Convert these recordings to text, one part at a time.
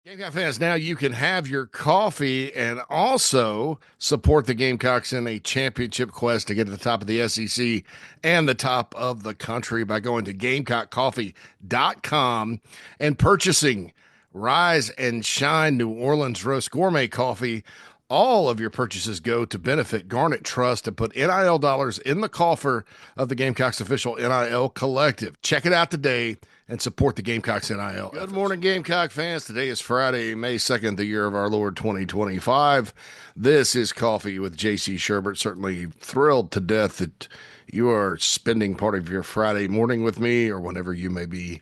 Gamecock fans, now you can have your coffee and also support the Gamecocks in a championship quest to get to the top of the SEC and the top of the country by going to GamecockCoffee.com and purchasing Rise and Shine New Orleans Roast Gourmet Coffee. All of your purchases go to benefit Garnet Trust and put NIL dollars in the coffer of the Gamecocks official NIL collective. Check it out today and support the Gamecocks NIL. Good morning, Gamecock fans. Today is Friday, May 2nd, the year of our Lord 2025. This is Coffee with JC Shurburtt. Certainly thrilled to death that you are spending part of your Friday morning with me or whenever you may be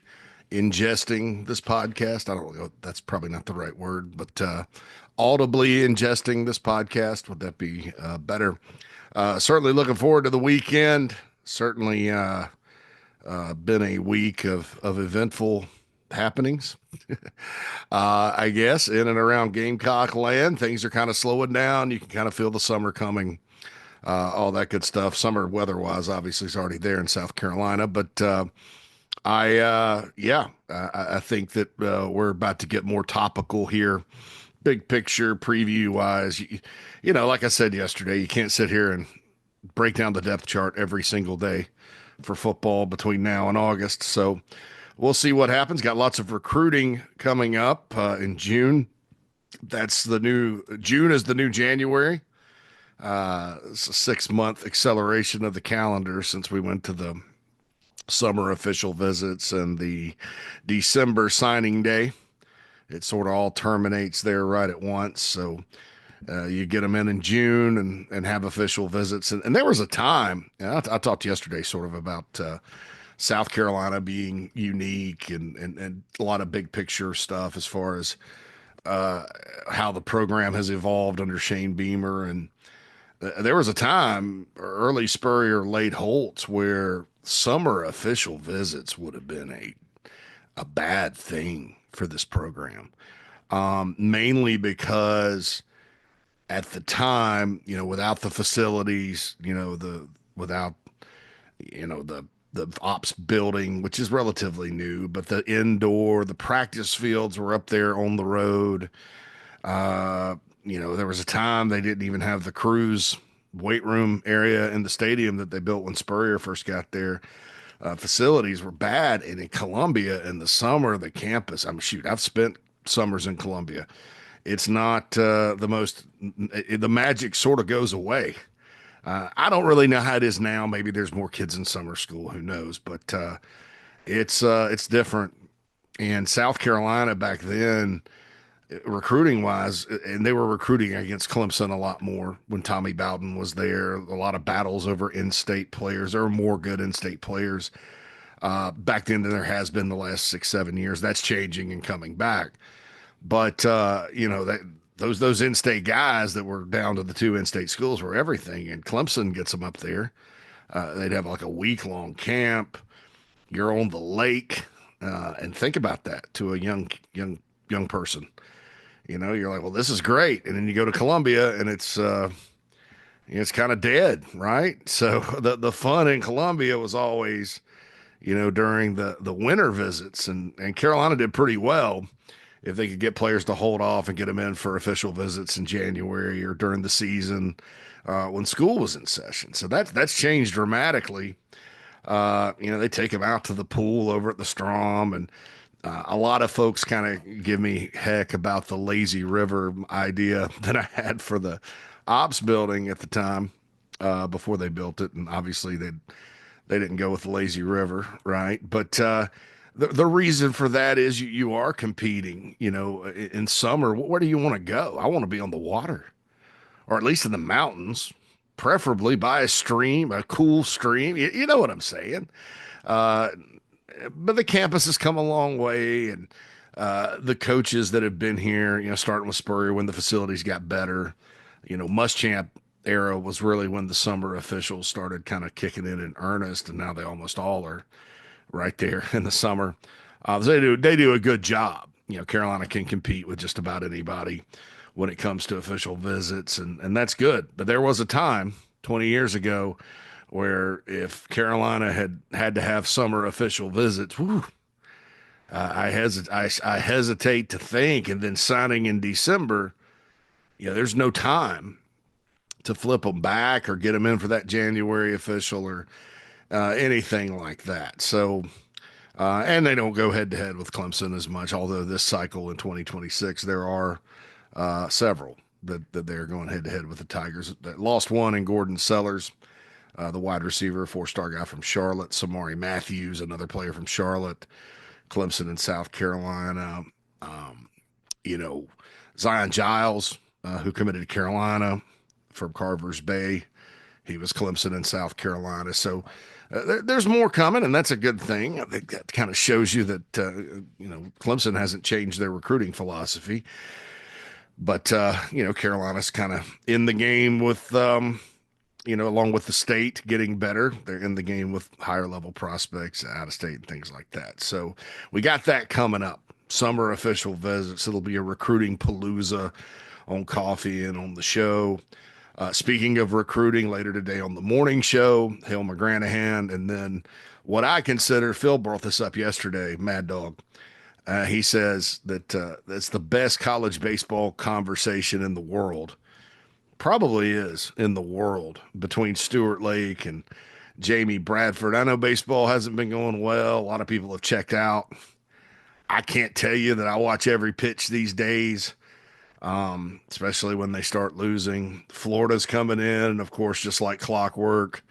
ingesting this podcast. I don't know, that's probably not the right word, but audibly ingesting this podcast. Would that be better? Certainly looking forward to the weekend. Certainly been a week of eventful happenings. I guess in and around Gamecock land, things are kind of slowing down. You can kind of feel the summer coming, all that good stuff. Summer weather-wise, obviously, is already there in South Carolina, but I think that we're about to get more topical here. Big picture preview wise, you know, like I said yesterday, you can't sit here and break down the depth chart every single day for football between now and August. So we'll see what happens. Got lots of recruiting coming up in June. June is the new January. It's a 6-month acceleration of the calendar since we went to the summer official visits and the December signing day. It sort of all terminates there right at once. So you get them in June and have official visits. And there was a time, and I talked yesterday sort of about South Carolina being unique and a lot of big picture stuff as far as how the program has evolved under Shane Beamer. And there was a time, early Spurrier, late Holtz, where summer official visits would have been a bad thing for this program, mainly because at the time, you know, without the facilities, without the ops building, which is relatively new, but the practice fields were up there on the road. There was a time they didn't even have the Cruise weight room area in the stadium that they built when Spurrier first got there. Facilities were bad, and in Columbia in the summer, the campus. I've spent summers in Columbia. It's not the magic sort of goes away. I don't really know how it is now. Maybe there's more kids in summer school. Who knows? But it's different. And South Carolina back then, recruiting wise, and they were recruiting against Clemson a lot more when Tommy Bowden was there. A lot of battles over in-state players. There were more good in-state players back then than there has been the last 6-7 years. That's changing and coming back. But those in-state guys that were down to the 2 in-state schools were everything, and Clemson gets them up there. They'd have like a week-long camp. You're on the lake, and think about that to a young person. You know, you're like, well, this is great, and then you go to Columbia, and it's kind of dead, right? So the fun in Columbia was always, during the winter visits, and Carolina did pretty well if they could get players to hold off and get them in for official visits in January or during the season when school was in session. So that's changed dramatically. They take them out to the pool over at the Strom, and a lot of folks kind of give me heck about the lazy river idea that I had for the ops building at the time before they built it. And obviously they didn't go with the lazy river, right? But the reason for that is you are competing, in summer. Where do you want to go? I want to be on the water, or at least in the mountains, preferably by a stream, a cool stream. You know what I'm saying? But the campus has come a long way, and the coaches that have been here, starting with Spurrier when the facilities got better, Muschamp era was really when the summer officials started kind of kicking in earnest, and now they almost all are right there in the summer. They do a good job. Carolina can compete with just about anybody when it comes to official visits, and that's good. But there was a time 20 years ago where if Carolina had to have summer official visits, I hesitate to think, and then signing in December, there's no time to flip them back or get them in for that January official or anything like that. So, and they don't go head to head with Clemson as much, although this cycle in 2026, there are several that they're going head to head with the Tigers. That lost one in Gordon Sellers, the wide receiver, four-star guy from Charlotte. Samari Matthews, another player from Charlotte. Clemson and South Carolina. Um, you know, Zion Giles, who committed to Carolina from Carver's Bay. He was Clemson and South Carolina. So there's more coming, and that's a good thing. I think that kind of shows you that, Clemson hasn't changed their recruiting philosophy. But, Carolina's kind of in the game with, along with the state getting better. They're in the game with higher level prospects out of state and things like that. So we got that coming up. Summer official visits. It'll be a recruiting palooza on coffee and on the show. Speaking of recruiting, later today on the morning show, Hale McGranahan, and then what I consider, Phil brought this up yesterday, Mad Dog. He says that that's the best college baseball conversation in the world. Probably is in the world between Stuart Lake and Jamie Bradford. I know baseball hasn't been going well. A lot of people have checked out. I can't tell you that I watch every pitch these days, especially when they start losing. Florida's coming in, and of course, just like clockwork,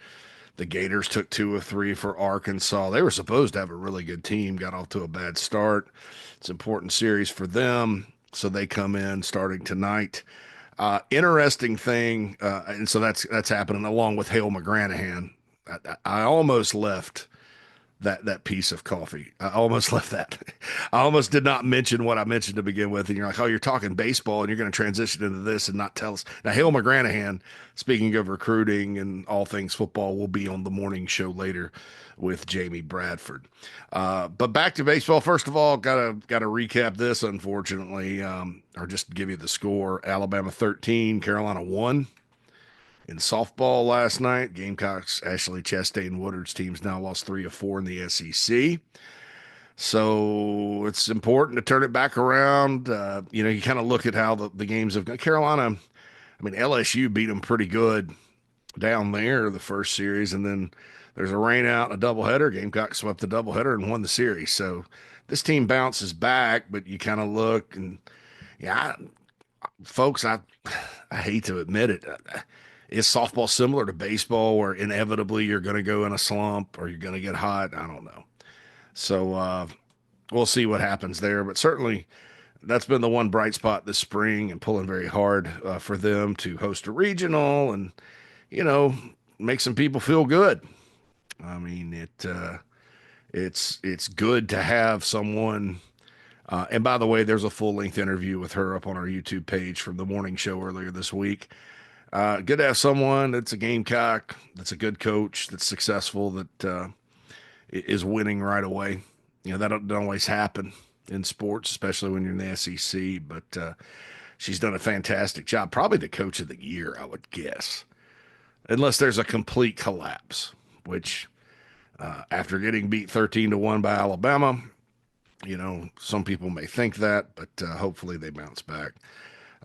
the Gators took 2 of 3 for Arkansas. They were supposed to have a really good team, got off to a bad start. It's an important series for them, so they come in starting tonight. Interesting thing, and so that's happening along with Hale McGranahan. I almost left that piece of coffee. I almost left that. I almost did not mention what I mentioned to begin with. And you're like, oh, you're talking baseball and you're going to transition into this and not tell us. Now, Hale McGranahan, speaking of recruiting and all things football, will be on the morning show later with Jamie Bradford. But back to baseball. First of all, gotta recap this, unfortunately, or just give you the score. Alabama 13, Carolina 1. In softball last night, Gamecocks, Ashley Chastain Woodard's teams now lost 3 of 4 in the SEC. So it's important to turn it back around. You kind of look at how the games have gone. Carolina, I mean, LSU beat them pretty good down there the first series, and then there's a rain out and a doubleheader. Gamecocks swept the doubleheader and won the series. So this team bounces back, but you kind of look and, yeah, folks, I hate to admit it. Is softball similar to baseball where inevitably you're going to go in a slump or you're going to get hot? I don't know. So we'll see what happens there. But certainly that's been the one bright spot this spring and pulling very hard for them to host a regional and, make some people feel good. I mean, it's good to have someone. And by the way, there's a full length interview with her up on our YouTube page from the morning show earlier this week. Good to have someone that's a Gamecock, that's a good coach, that's successful, that is winning right away. That don't always happen in sports, especially when you're in the SEC. But she's done a fantastic job. Probably the coach of the year, I would guess, unless there's a complete collapse. Which, after getting beat 13-1 by Alabama, some people may think that, but hopefully they bounce back.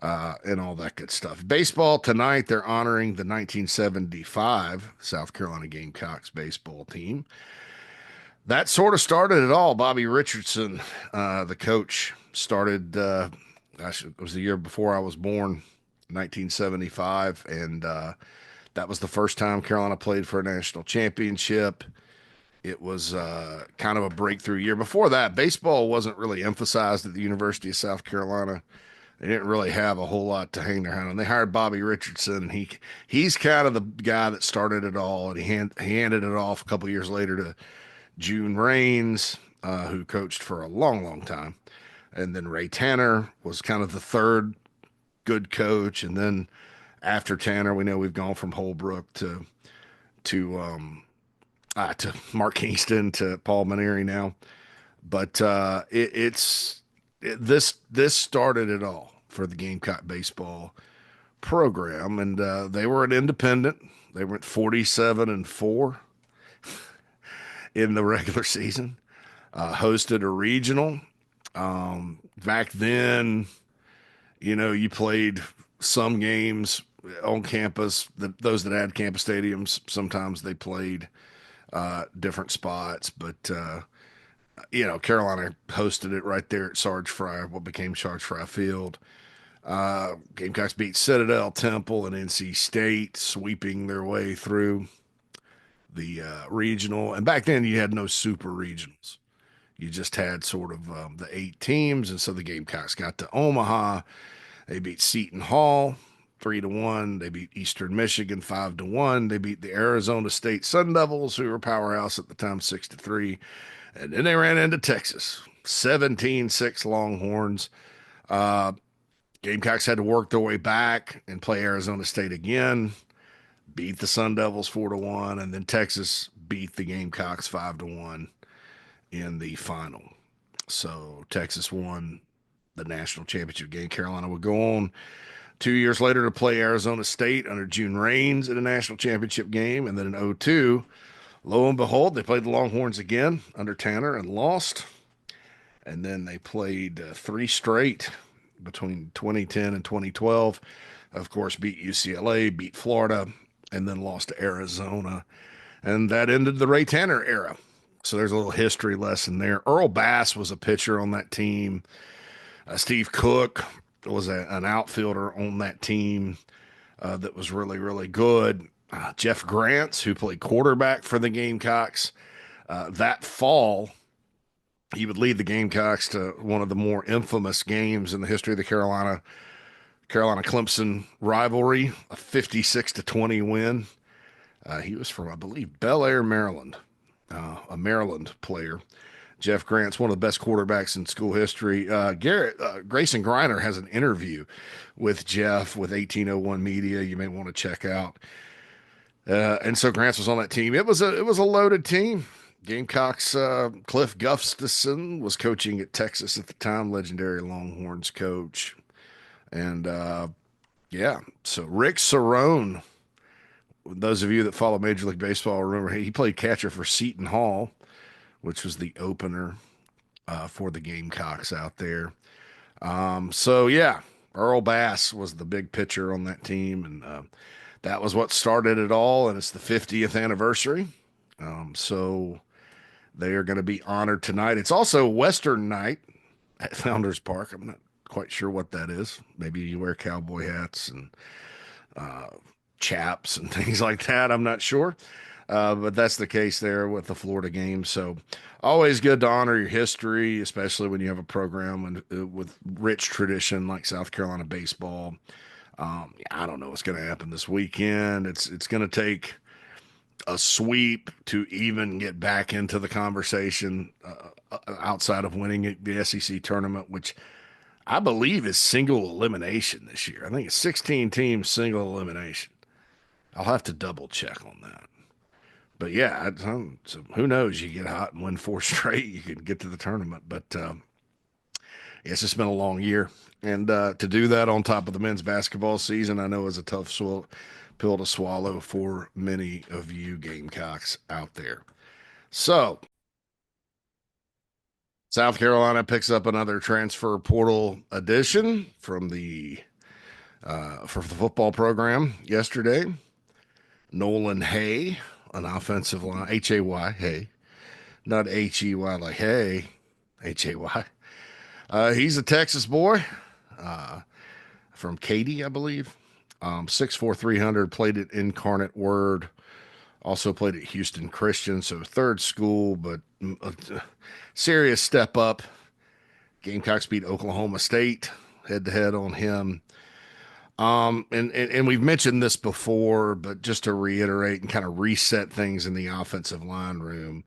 And all that good stuff. Baseball tonight, they're honoring the 1975 South Carolina Gamecocks baseball team. That sort of started it all. Bobby Richardson, the coach, started, it was the year before I was born, 1975, and that was the first time Carolina played for a national championship. It was kind of a breakthrough year. Before that, baseball wasn't really emphasized at the University of South Carolina. They didn't really have a whole lot to hang their hat on. They hired Bobby Richardson, and he's kind of the guy that started it all, and he handed it off a couple years later to June Raines, who coached for a long, long time. And then Ray Tanner was kind of the third good coach. And then after Tanner, we know we've gone from Holbrook to Mark Kingston to Paul Maneri now. But this started it all for the Gamecock baseball program, and they were an independent. They went 47-4 in the regular season. hosted a regional. Back then, you played some games on campus. Those that had campus stadiums, sometimes they played different spots, but Carolina hosted it right there at Sarge Fry, what became Sarge Fry Field. Gamecocks beat Citadel, Temple, and NC State, sweeping their way through the regional. And back then, you had no super regionals. You just had sort of the 8 teams, and so the Gamecocks got to Omaha. They beat Seton Hall 3-1. They beat Eastern Michigan 5-1. They beat the Arizona State Sun Devils, who were powerhouse at the time, 6-3. And then they ran into Texas, 17-6 Longhorns. Uh, Gamecocks had to work their way back and play Arizona State again, beat the Sun Devils 4-1, and then Texas beat the Gamecocks 5-1 in the final. So Texas won the national championship game. Carolina would go on 2 years later to play Arizona State under June Raines in a national championship game. And then in 2002, lo and behold, they played the Longhorns again under Tanner and lost. And then they played 3 straight between 2010 and 2012. Of course, beat UCLA, beat Florida, and then lost to Arizona. And that ended the Ray Tanner era. So there's a little history lesson there. Earl Bass was a pitcher on that team. Steve Cook was an outfielder on that team that was really, really good. Jeff Grants, who played quarterback for the Gamecocks, that fall, he would lead the Gamecocks to one of the more infamous games in the history of the Carolina Clemson rivalry, a 56-20 win. He was from, I believe, Bel Air, Maryland, a Maryland player. Jeff Grant's one of the best quarterbacks in school history. Grayson Griner has an interview with Jeff with 1801 Media. You may want to check out. And so Grants was on that team. It was a loaded team. Gamecocks. Cliff Gustafson was coaching at Texas at the time, legendary Longhorns coach. And yeah, so Rick Cerrone. Those of you that follow Major League Baseball remember he played catcher for Seton Hall, which was the opener for the Gamecocks out there. So yeah, Earl Bass was the big pitcher on that team, and that was what started it all. And it's the 50th anniversary, so they are going to be honored tonight. It's also Western Night at Founders Park. I'm not quite sure what that is. Maybe you wear cowboy hats and chaps and things like that. I'm not sure. But that's the case there with the Florida game. So always good to honor your history, especially when you have a program with rich tradition like South Carolina baseball. I don't know what's going to happen this weekend. It's going to take a sweep to even get back into the conversation outside of winning the SEC tournament, which I believe is single elimination this year. I think it's 16 teams, single elimination. I'll have to double check on that. But yeah, so who knows? You get hot and win 4 straight, you can get to the tournament. But it's just been a long year. And to do that on top of the men's basketball season, I know is a tough pill to swallow for many of you Gamecocks out there. So South Carolina picks up another transfer portal addition from the for the football program yesterday. Nolan Hay, an offensive line, Hay, Hay, not Hey like hey, Hay. He's a Texas boy from Katy, I believe. 6'4", 300, played at Incarnate Word, also played at Houston Christian, so third school, but a serious step up. Gamecocks beat Oklahoma State head-to-head on him. And we've mentioned this before, but just to reiterate and kind of reset things in the offensive line room,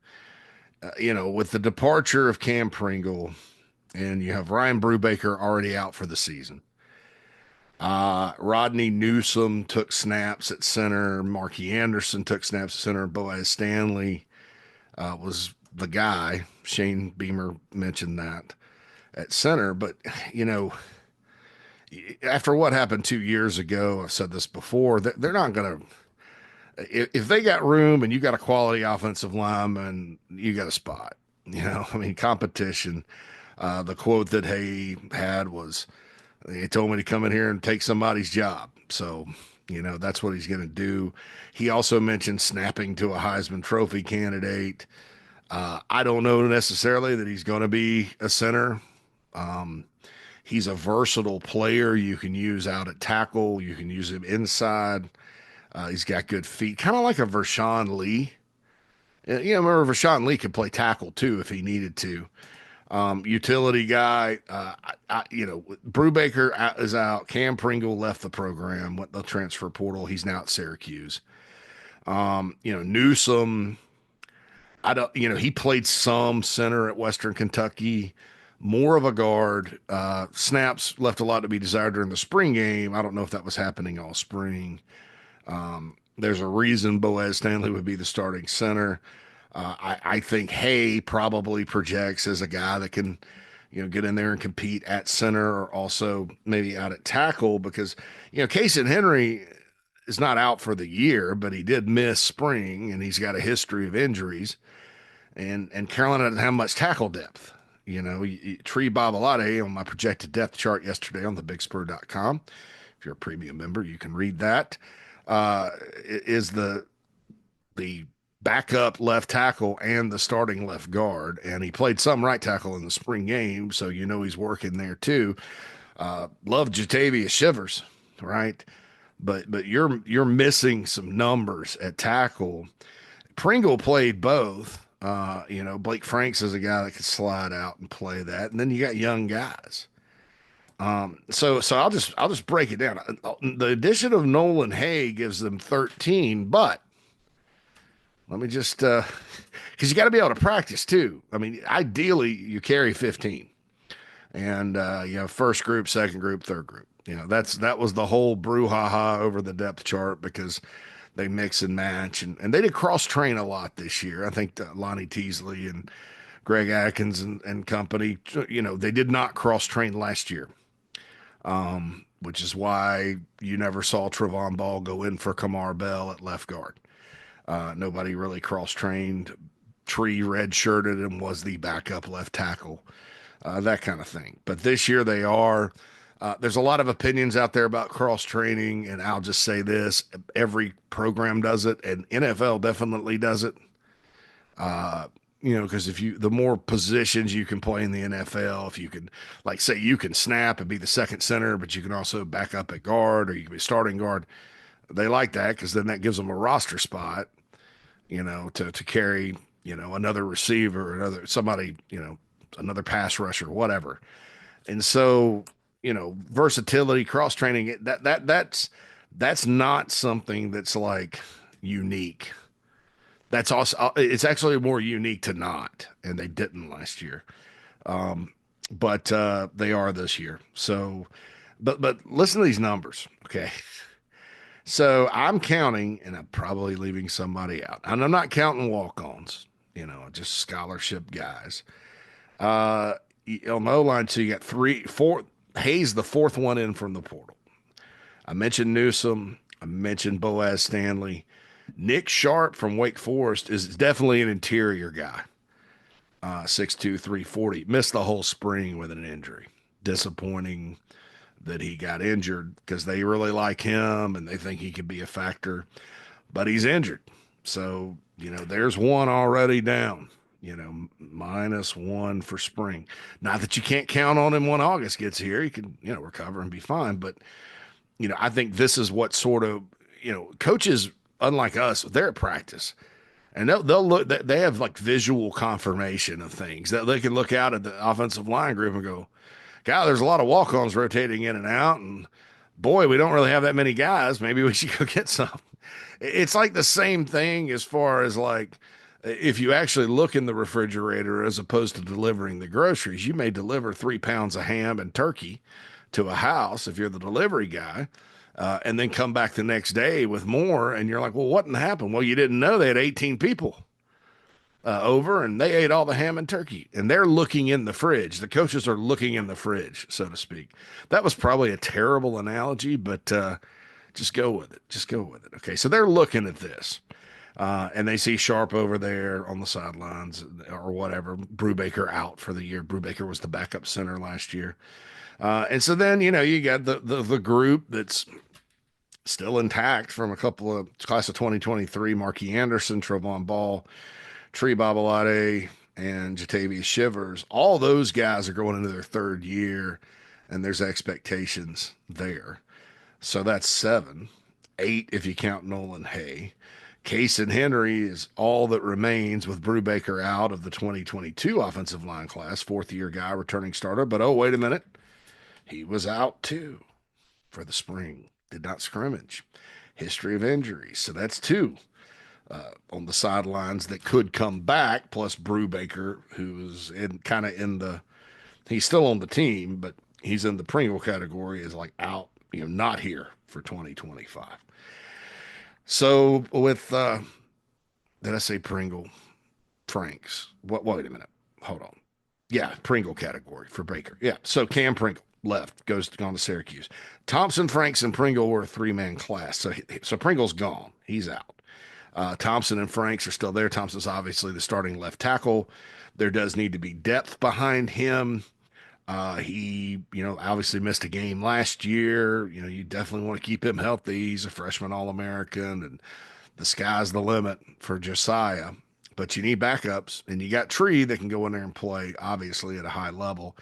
with the departure of Cam Pringle, and you have Ryan Brubaker already out for the season. Rodney Newsom took snaps at center. Marky Anderson took snaps at center. Boaz Stanley was the guy. Shane Beamer mentioned that at center. But, after what happened 2 years ago, I've said this before, they're not going to. If they got room and you got a quality offensive lineman, you got a spot. I mean, competition. The quote that Hay had was, "He told me to come in here and take somebody's job." So, that's what he's going to do. He also mentioned snapping to a Heisman Trophy candidate. I don't know necessarily that he's going to be a center. Um, he's a versatile player. You can use out at tackle. You can use him inside. He's got good feet, kind of like a Vershawn Lee. Remember Vershawn Lee could play tackle too if he needed to. Utility guy. Brubaker is out. Cam Pringle left the program, went the transfer portal. He's now at Syracuse. Newsome. I don't. He played some center at Western Kentucky. More of a guard. Snaps left a lot to be desired during the spring game. I don't know if that was happening all spring. There's a reason Boaz Stanley would be the starting center. I think Hay probably projects as a guy that can, get in there and compete at center or also maybe out at tackle because, Casey Henry is not out for the year, but he did miss spring and he's got a history of injuries. And Carolina doesn't have much tackle depth. Tree Babalade on my projected depth chart yesterday on thebigspur.com. If you're a premium member, you can read that. Is the backup left tackle and the starting left guard, and he played some right tackle in the spring game, so he's working there too. Love Jatavius Shivers, right? But you're missing some numbers at tackle. Pringle played both. Blake Franks is a guy that could slide out and play that, and then you got young guys. So I'll just break it down. The addition of Nolan Hay gives them 13, but let me just because you got to be able to practice too. I mean, ideally you carry 15, and first group, second group, third group. That was the whole brouhaha over the depth chart because they mix and match, and they did cross train a lot this year. I think Lonnie Teasley and Greg Atkins and company, they did not cross train last year. Which is why you never saw Trevon Ball go in for Kamar Bell at left guard. Nobody really cross-trained. Tree red-shirted and was the backup left tackle, that kind of thing. But this year they are. There's a lot of opinions out there about cross-training, and I'll just say this. Every program does it, and NFL definitely does it. Because the more positions you can play in the NFL, if you can, like, say you can snap and be the second center, but you can also back up at guard or you can be starting guard. They like that because then that gives them a roster spot, to carry, another receiver, another pass rusher, whatever. And so, versatility, cross training, that's not something that's like unique. That's also, it's actually more unique to not, and they didn't last year. But they are this year. So, but listen to these numbers, okay? So I'm counting, and I'm probably leaving somebody out, and I'm not counting walk-ons, just scholarship guys. On the O-line, so you got 4. Hayes, the fourth one in from the portal. I mentioned Newsome. I mentioned Boaz Stanley. Nick Sharp from Wake Forest is definitely an interior guy. 6'2", 340. Missed the whole spring with an injury. Disappointing that he got injured because they really like him and they think he could be a factor. But he's injured. So, there's one already down. -1 for spring. Not that you can't count on him when August gets here. He can, recover and be fine. But, I think this is what sort of, coaches, unlike us, they're at practice. And they'll look, they have like visual confirmation of things that they can look out at the offensive line group and go, God, there's a lot of walk-ons rotating in and out. And boy, we don't really have that many guys. Maybe we should go get some. It's like the same thing as far as like, if you actually look in the refrigerator as opposed to delivering the groceries, you may deliver 3 pounds of ham and turkey to a house if you're the delivery guy, and then come back the next day with more. And you're like, well, what happened? Well, you didn't know they had 18 people over and they ate all the ham and turkey. And they're looking in the fridge. The coaches are looking in the fridge, so to speak. That was probably a terrible analogy, but just go with it. Just go with it. Okay, so they're looking at this. And they see Sharp over there on the sidelines or whatever. Brubaker out for the year. Brubaker was the backup center last year. And so then, you got the group that's still intact from a couple of class of 2023, Marquis Anderson, Trovon Ball, Tree Babalade, and Jatavius Shivers. All those guys are going into their third year, and there's expectations there. So that's seven, eight if you count Nolan Hay. Case and Henry is all that remains with Brubaker out of the 2022 offensive line class, fourth year guy, returning starter. But oh, wait a minute. He was out too for the spring, did not scrimmage. History of injuries. So that's two on the sidelines that could come back, plus Brubaker, who's in kind of in the, he's still on the team, but he's in the Pringle category, is like out, not here for 2025. So with, did I say Pringle? Franks. What? Wait a minute. Hold on. Yeah, Pringle category for Baker. Yeah. So Cam Pringle left, goes on to Syracuse. Thompson, Franks, and Pringle were a three-man class. So Pringle's gone. He's out. Thompson and Franks are still there. Thompson's obviously the starting left tackle. There does need to be depth behind him. He, obviously missed a game last year. You definitely want to keep him healthy. He's a freshman All-American, and the sky's the limit for Josiah. But you need backups, and you got Tree that can go in there and play, obviously, at a high level.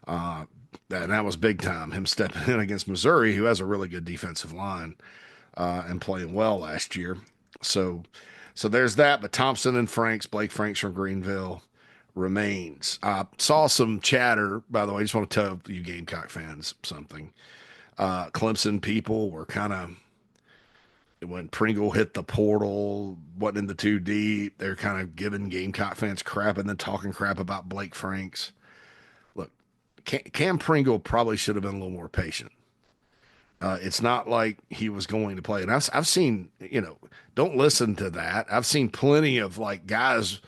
That was big time, him stepping in against Missouri, who has a really good defensive line and playing well last year. So there's that. But Thompson and Franks, Blake Franks from Greenville, remains. Saw some chatter, by the way. I just want to tell you Gamecock fans something. Clemson people were kind of, when Pringle hit the portal, wasn't in the too deep, they're kind of giving Gamecock fans crap and then talking crap about Blake Franks. Look, Cam Pringle probably should have been a little more patient. It's not like he was going to play. And I've seen, don't listen to that. I've seen plenty of like guys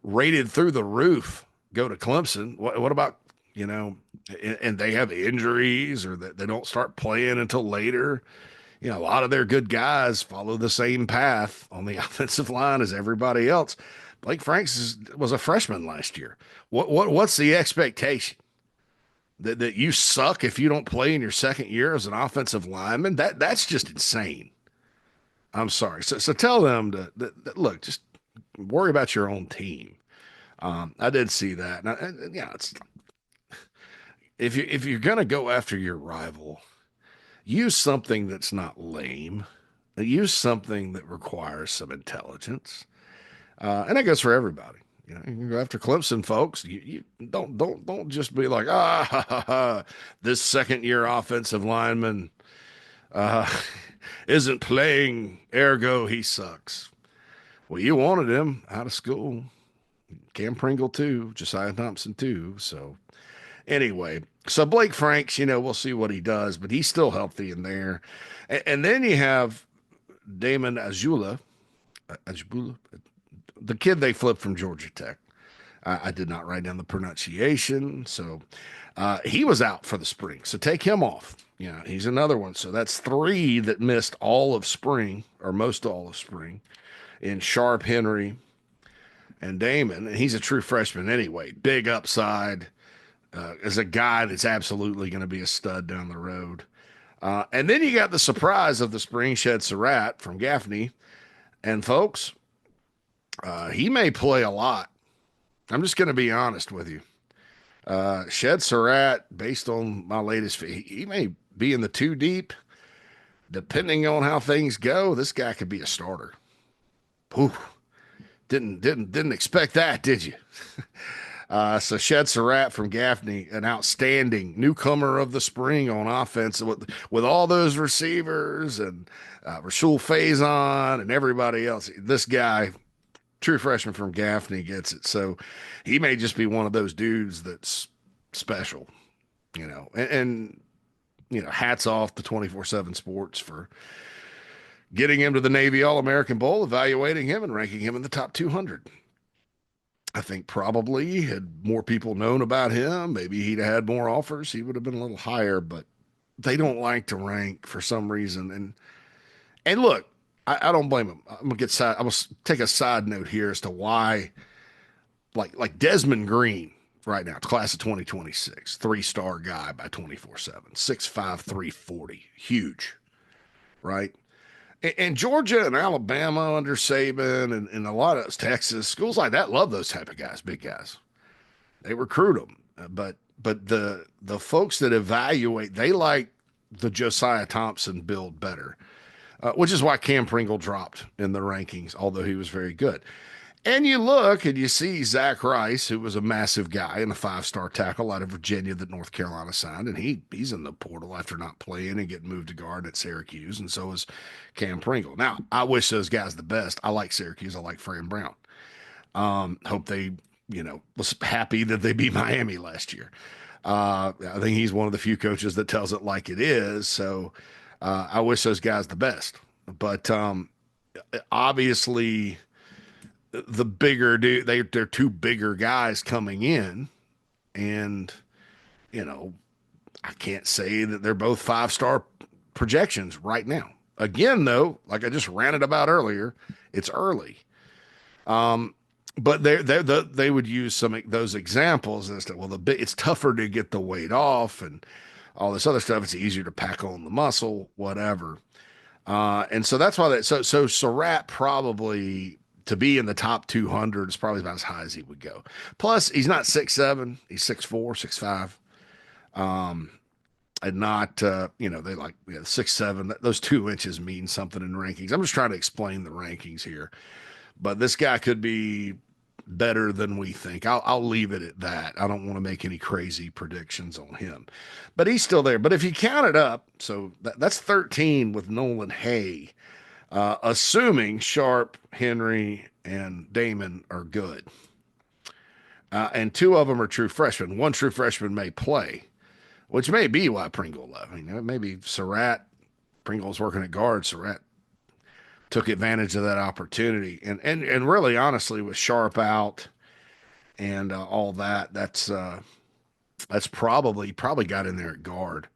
rated through the roof go to Clemson. What about, and they have injuries or that they don't start playing until later. A lot of their good guys follow the same path on the offensive line as everybody else. Blake Franks was a freshman last year. What's the expectation? That you suck if you don't play in your second year as an offensive lineman? That's just insane. I'm sorry. So tell them that look, just worry about your own team. I did see that. It's if you're gonna go after your rival, use something that's not lame. Use something that requires some intelligence, and that goes for everybody. You can go after Clemson, folks. You don't just be like, this second year offensive lineman uh, isn't playing, ergo he sucks. Well, you wanted him out of school. Cam Pringle too, Josiah Thompson too. So anyway, so Blake Franks, we'll see what he does, but he's still healthy in there. And then you have Damon Ajula, the kid they flipped from Georgia Tech. I did not write down the pronunciation, so he was out for the spring. So take him off. He's another one. So that's three that missed all of spring, or most all of spring, in Sharp, Henry, and Damon. And he's a true freshman anyway. Big upside. As a guy that's absolutely going to be a stud down the road. And then you got the surprise of the spring, Shed Surratt from Gaffney. And folks, he may play a lot. I'm just going to be honest with you. Shed Surratt, based on my latest, he may be in the two deep. Depending on how things go, this guy could be a starter. Whew. Didn't expect that, did you? So Shed Surratt from Gaffney, an outstanding newcomer of the spring on offense with all those receivers and Rashul Faison and everybody else. This guy, true freshman from Gaffney, gets it. So he may just be one of those dudes that's special, and hats off to 24/7 Sports for getting him to the Navy All-American Bowl, evaluating him and ranking him in the top 200. I think probably had more people known about him, maybe he'd have had more offers, he would have been a little higher, but they don't like to rank for some reason. And look, I don't blame him. I'm gonna take a side note here as to why, like Desmond Green right now, class of 2026, 3-star guy by 24/7, 6'5", 340, huge, right? And Georgia and Alabama under Saban and a lot of Texas schools like that love those type of guys, big guys. They recruit them, but the folks that evaluate, they like the Josiah Thompson build better, which is why Cam Pringle dropped in the rankings, although he was very good. And you look and you see Zach Rice, who was a massive guy and a 5-star tackle out of Virginia that North Carolina signed, and he's in the portal after not playing and getting moved to guard at Syracuse, and so is Cam Pringle. Now, I wish those guys the best. I like Syracuse. I like Fran Brown. Hope they, was happy that they beat Miami last year. I think he's one of the few coaches that tells it like it is. So I wish those guys the best. But obviously, the bigger dude, they're two bigger guys coming in, and you know, I can't say that they're both 5-star projections right now. Again, though, like I just ranted about earlier, it's early. But they would use some of those examples as to, well, it's tougher to get the weight off and all this other stuff. It's easier to pack on the muscle, whatever. And so that's why so Surratt probably to be in the top 200 is probably about as high as he would go. Plus, he's not 6'7", he's 6'4", 6'5". And not, they like 6'7". Those 2 inches mean something in rankings. I'm just trying to explain the rankings here. But this guy could be better than we think. I'll leave it at that. I don't want to make any crazy predictions on him. But he's still there. But if you count it up, so that's 13 with Nolan Hay, assuming Sharp, Henry, and Damon are good. And 2 of them are true freshmen. 1 true freshman may play, which may be why Pringle left. Maybe Surratt, Pringle's working at guard, Surratt took advantage of that opportunity. And really, honestly, with Sharp out and all that, that's probably got in there at guard.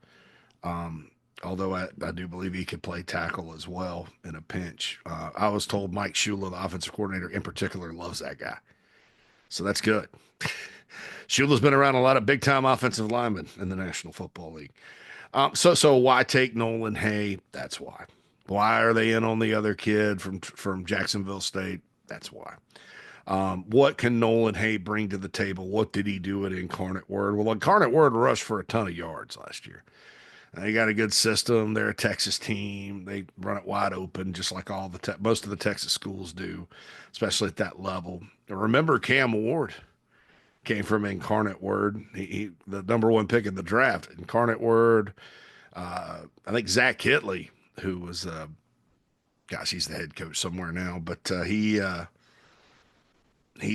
Although I do believe he could play tackle as well in a pinch. I was told Mike Shula, the offensive coordinator in particular, loves that guy. So that's good. Shula's been around a lot of big-time offensive linemen in the National Football League. So why take Nolan Hay? That's why. Why are they in on the other kid from Jacksonville State? That's why. What can Nolan Hay bring to the table? What did he do at Incarnate Word? Well, Incarnate Word rushed for a ton of yards last year. They got a good system. They're a Texas team. They run it wide open, just like most of the Texas schools do, especially at that level. Remember, Cam Ward came from Incarnate Word. He the number 1 pick in the draft. Incarnate Word. I think Zach Kitley, who was, he's the head coach somewhere now, but he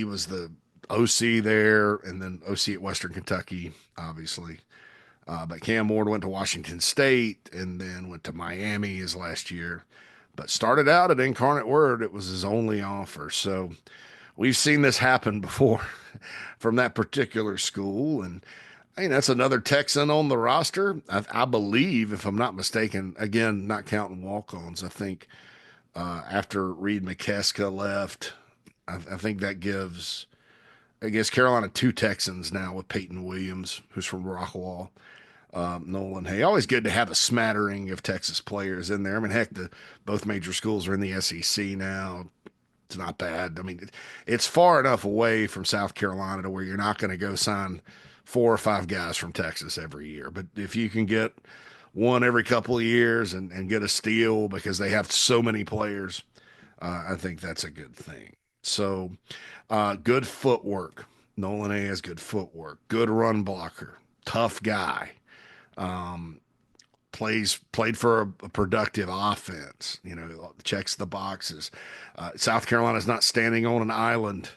was the OC there, and then OC at Western Kentucky, obviously. But Cam Ward went to Washington State and then went to Miami his last year, but started out at Incarnate Word. It was his only offer. So we've seen this happen before from that particular school. And that's another Texan on the roster. I believe, if I'm not mistaken, again, not counting walk-ons, I think after Reed McKeska left, I think that gives, I guess, Carolina 2 Texans now with Peyton Williams, who's from Rockwall. Nolan Hay. Always good to have a smattering of Texas players in there. Heck, both major schools are in the SEC now. It's not bad. It's far enough away from South Carolina to where you're not going to go sign 4 or 5 guys from Texas every year. But if you can get one every couple of years and get a steal because they have so many players, I think that's a good thing. So good footwork. Nolan Hay has good footwork. Good run blocker. Tough guy. Played for a productive offense, checks the boxes. South Carolina's not standing on an island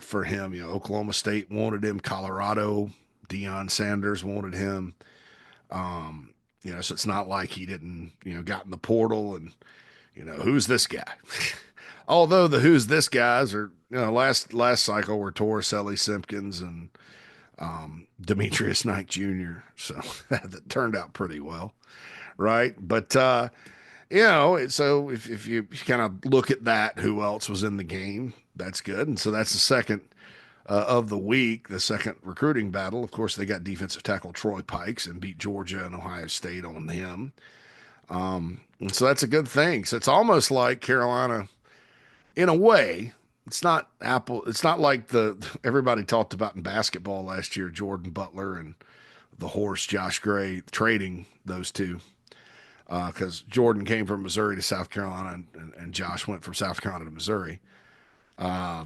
for him. Oklahoma State wanted him. Colorado, Deion Sanders wanted him. So it's not like he didn't, got in the portal and, who's this guy? Although the who's this guys are, last cycle were Torricelli Simpkins and Demetrius Knight Jr. So that turned out pretty well, right? But So if you kind of look at that, who else was in the game? That's good. And so that's the second of the week, the second recruiting battle. Of course, they got defensive tackle Troy Pikes and beat Georgia and Ohio State on him. And so that's a good thing. So it's almost like Carolina, in a way. It's not Apple. It's not like the everybody talked about in basketball last year, Jordan Butler and the horse Josh Gray trading those two because Jordan came from Missouri to South Carolina and Josh went from South Carolina to Missouri. Uh,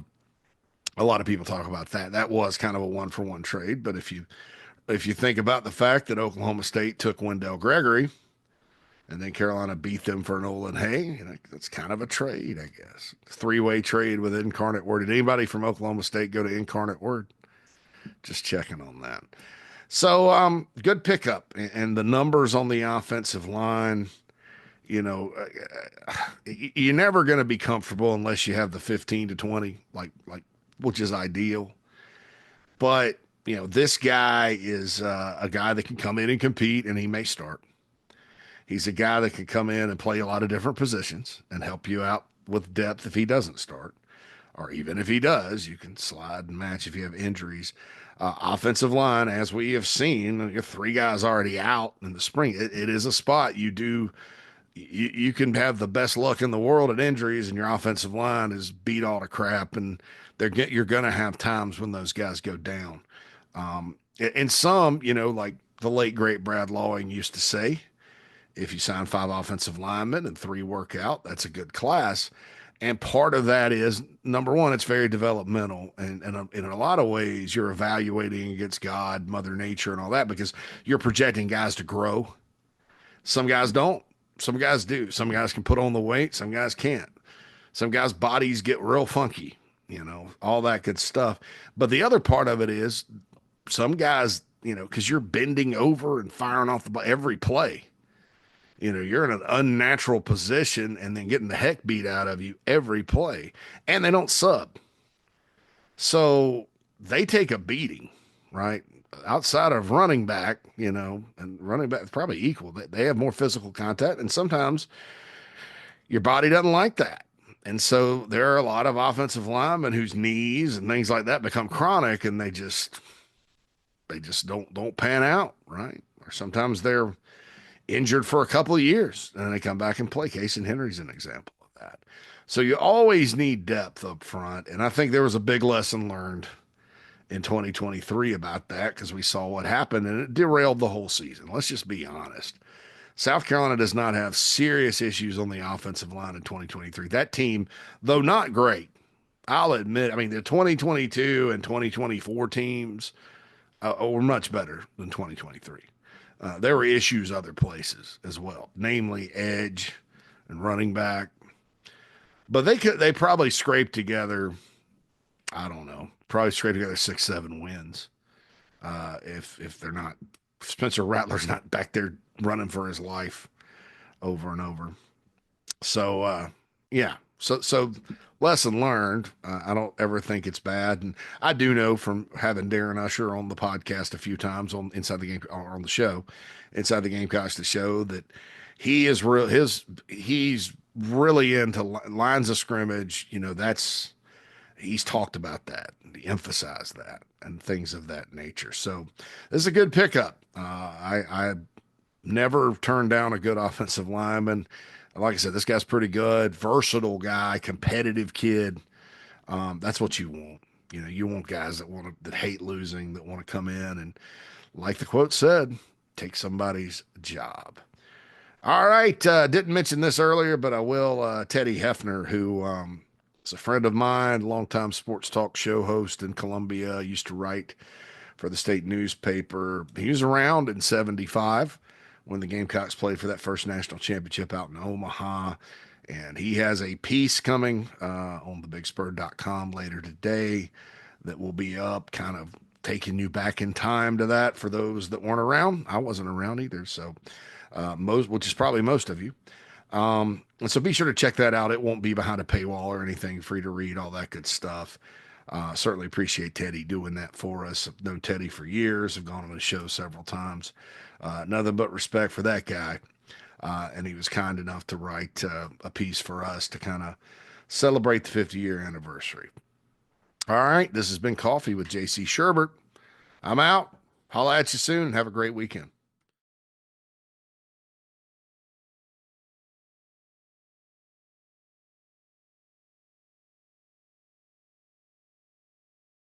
a lot of people talk about that. That was kind of a one for one trade. But if you think about the fact that Oklahoma State took Wendell Gregory and then Carolina beat them for Nolan Hay, that's kind of a trade, I guess. Three-way trade with Incarnate Word. Did anybody from Oklahoma State go to Incarnate Word? Just checking on that. So good pickup. And the numbers on the offensive line, you know, you're never going to be comfortable unless you have the 15 to 20, like which is ideal. But this guy is a guy that can come in and compete, and he may start. He's a guy that can come in and play a lot of different positions and help you out with depth if he doesn't start, or even if he does, you can slide and match if you have injuries. Offensive line, as we have seen, you have three guys already out in the spring. It is a spot you can have the best luck in the world at injuries, and your offensive line is beat all to crap, and you're going to have times when those guys go down. And some, like the late great Brad Lawing used to say, if you sign 5 offensive linemen and 3 work out, that's a good class. And part of that is, number one, it's very developmental. And in a lot of ways, you're evaluating against God, Mother Nature, and all that because you're projecting guys to grow. Some guys don't. Some guys do. Some guys can put on the weight. Some guys can't. Some guys' bodies get real funky, all that good stuff. But the other part of it is some guys, because you're bending over and firing off the ball every play. You're in an unnatural position and then getting the heck beat out of you every play. And they don't sub. So they take a beating, right? Outside of running back, and running back is probably equal. They have more physical contact, and sometimes your body doesn't like that. And so there are a lot of offensive linemen whose knees and things like that become chronic, and they just don't pan out, right? Or sometimes they're injured for a couple of years and they come back and play. Casey Henry's an example of that. So you always need depth up front. And I think there was a big lesson learned in 2023 about that because we saw what happened and it derailed the whole season. Let's just be honest. South Carolina does not have serious issues on the offensive line in 2023. That team, though not great, I'll admit, the 2022 and 2024 teams were much better than 2023. There were issues other places as well, namely edge and running back. But they probably scraped together, I don't know, probably scraped together 6-7 wins. If they're not, if Spencer Rattler's not back there running for his life over and over. So yeah. So lesson learned. I don't ever think it's bad, and I do know from having Darren Usher on the podcast a few times on Inside the Game or on the show, Inside the Gamecocks, the show that he is real. He's really into lines of scrimmage. He's talked about that, he emphasized that, and things of that nature. So this is a good pickup. I never turned down a good offensive lineman. Like I said, this guy's pretty good, versatile guy, competitive kid. That's what you want. You want guys that hate losing, that want to come in and, like the quote said, take somebody's job. All right, didn't mention this earlier, but I will. Teddy Hefner, who is a friend of mine, longtime sports talk show host in Columbia, used to write for the state newspaper. He was around in '75. When the Gamecocks played for that first national championship out in Omaha. And he has a piece coming on thebigspur.com later today that will be up, kind of taking you back in time to that for those that weren't around. I wasn't around either, so which is probably most of you. And so be sure to check that out. It won't be behind a paywall or anything, free to read, all that good stuff. Certainly appreciate Teddy doing that for us. I've known Teddy for years. I've gone on his show several times. Nothing but respect for that guy. and he was kind enough to write a piece for us to kind of celebrate the 50-year anniversary. All right, this has been Coffee with JC Shurburtt. I'm out. Holla at you soon and have a great weekend.